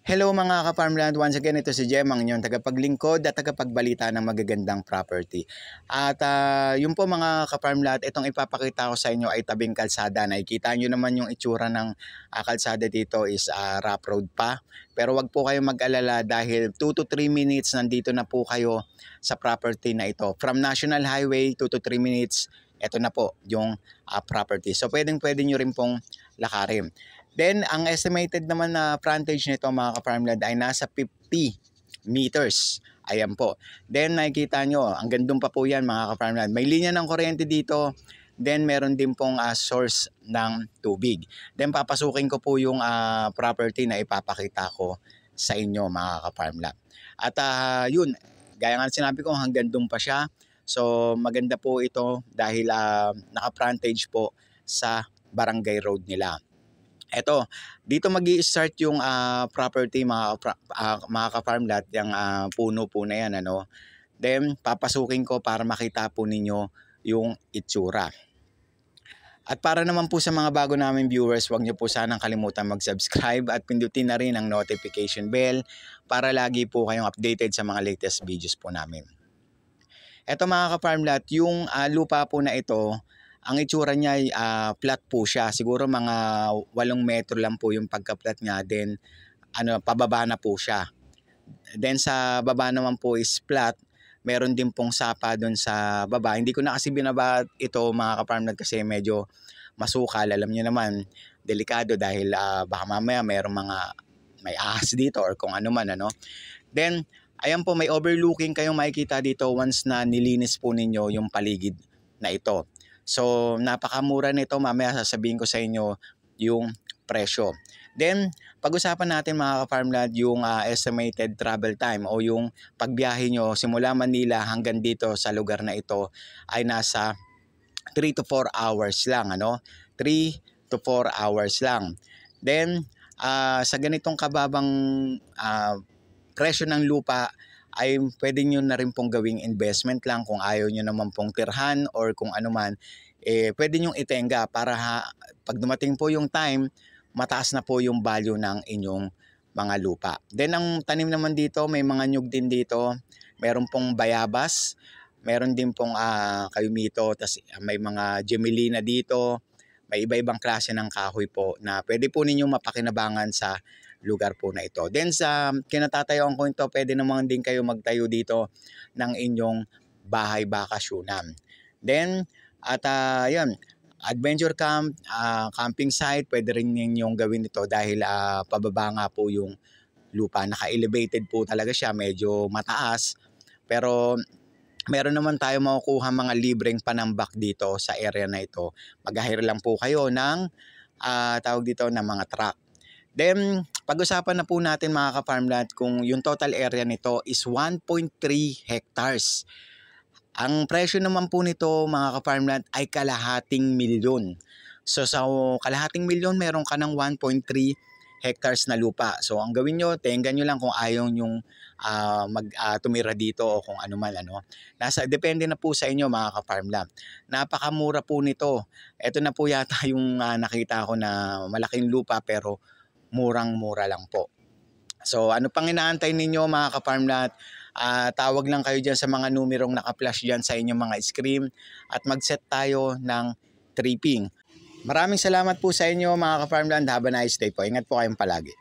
Hello mga ka-farmland, once again ito si Jem, ang inyong tagapaglingkod at tagapagbalita ng magagandang property. At yun po mga ka-farmland, itong ipapakita ko sa inyo ay tabing kalsada. Nakikita nyo naman yung itsura ng kalsada dito is rough road pa. Pero wag po kayong mag-alala dahil 2 to 3 minutes nandito na po kayo sa property na ito. From National Highway, 2 to 3 minutes, ito na po yung property. So pwede nyo rin pong lakarin. Then, ang estimated naman na frontage nito mga ka-farmland ay nasa 50 meters. Ayan po. Then, nakikita nyo, ang gandong pa po yan mga ka-farmland. May linya ng kuryente dito. Then, meron din pong source ng tubig. Then, papasukin ko po yung property na ipapakita ko sa inyo mga ka-farmland. At yun, gaya nga sinabi ko, hanggang doon pa siya. So, maganda po ito dahil naka-frontage po sa barangay road nila. Eto, dito magi-start yung property mga ka-farmland, yung puno po na yan, ano. Then papasukin ko para makita po ninyo yung itsura. At para naman po sa mga bago namin viewers, huwag niyo po sanang kalimutan mag-subscribe at pindutin na rin ang notification bell para lagi po kayong updated sa mga latest videos po namin. Eto mga ka-farmland, yung lupa po na ito, ang itsura niya ay flat po siya. Siguro mga 8 metro lang po yung pagka-flat niya. Then pababa na po siya. Then sa baba naman po is flat. Meron din pong sapa doon sa baba. Hindi ko na kasi binaba ito mga ka-farmland kasi medyo masukal. Alam niyo naman, delikado dahil baka mamaya may ahas dito or kung ano man, ano. Then ayan po, may overlooking kayong makikita dito once na nilinis po ninyo yung paligid na ito. So, napakamura nito. Mamaya sasabihin ko sa inyo yung presyo. Then, pag-usapan natin mga ka-farmland yung estimated travel time o yung pagbiyahe nyo simula Manila hanggang dito sa lugar na ito ay nasa 3 to 4 hours lang, ano? 3 to 4 hours lang. Then, sa ganitong kababang presyo ng lupa, ay pwede nyo na rin pong gawing investment lang kung ayaw nyo naman pong tirhan or kung ano man, pwede nyo itenga para pag dumating po yung time, mataas na po yung value ng inyong mga lupa. Then ang tanim naman dito, may mga nyug din dito, meron pong bayabas, meron din pong kayumito, tas may mga gemelina dito, may iba-ibang klase ng kahoy po na pwede po ninyong mapakinabangan sa lugar po na ito. Then sa kinatatayuan ko ito, pwede naman din kayo magtayo dito ng inyong bahay bakasyonan. Then at yun, adventure camp, camping site, pwede rin ninyong gawin ito dahil pababa nga po yung lupa. Naka-elevated po talaga siya, medyo mataas. Pero meron naman tayo makukuha mga libreng panambak dito sa area na ito. Mag-hire lang po kayo ng tawag dito ng mga truck. Then, pag-usapan na po natin mga ka-farmland kung yung total area nito is 1.3 hectares. Ang presyo naman po nito mga ka-farmland ay kalahating milyon. So sa kalahating milyon meron ka ng 1.3 hectares na lupa. So ang gawin nyo, tengan nyo lang kung ayaw nyong tumira dito o kung ano man, ano. Depende na po sa inyo mga ka-farmland. Napakamura po nito. Ito na po yata yung nakita ko na malaking lupa pero murang-mura lang po. So ano pang inaantay ninyo mga ka-farmland? Tawag lang kayo dyan sa mga numerong naka-flash dyan sa inyong mga screen at mag-set tayo ng tripping. Maraming salamat po sa inyo mga ka-farmland. Have a nice day po. Ingat po kayong palagi.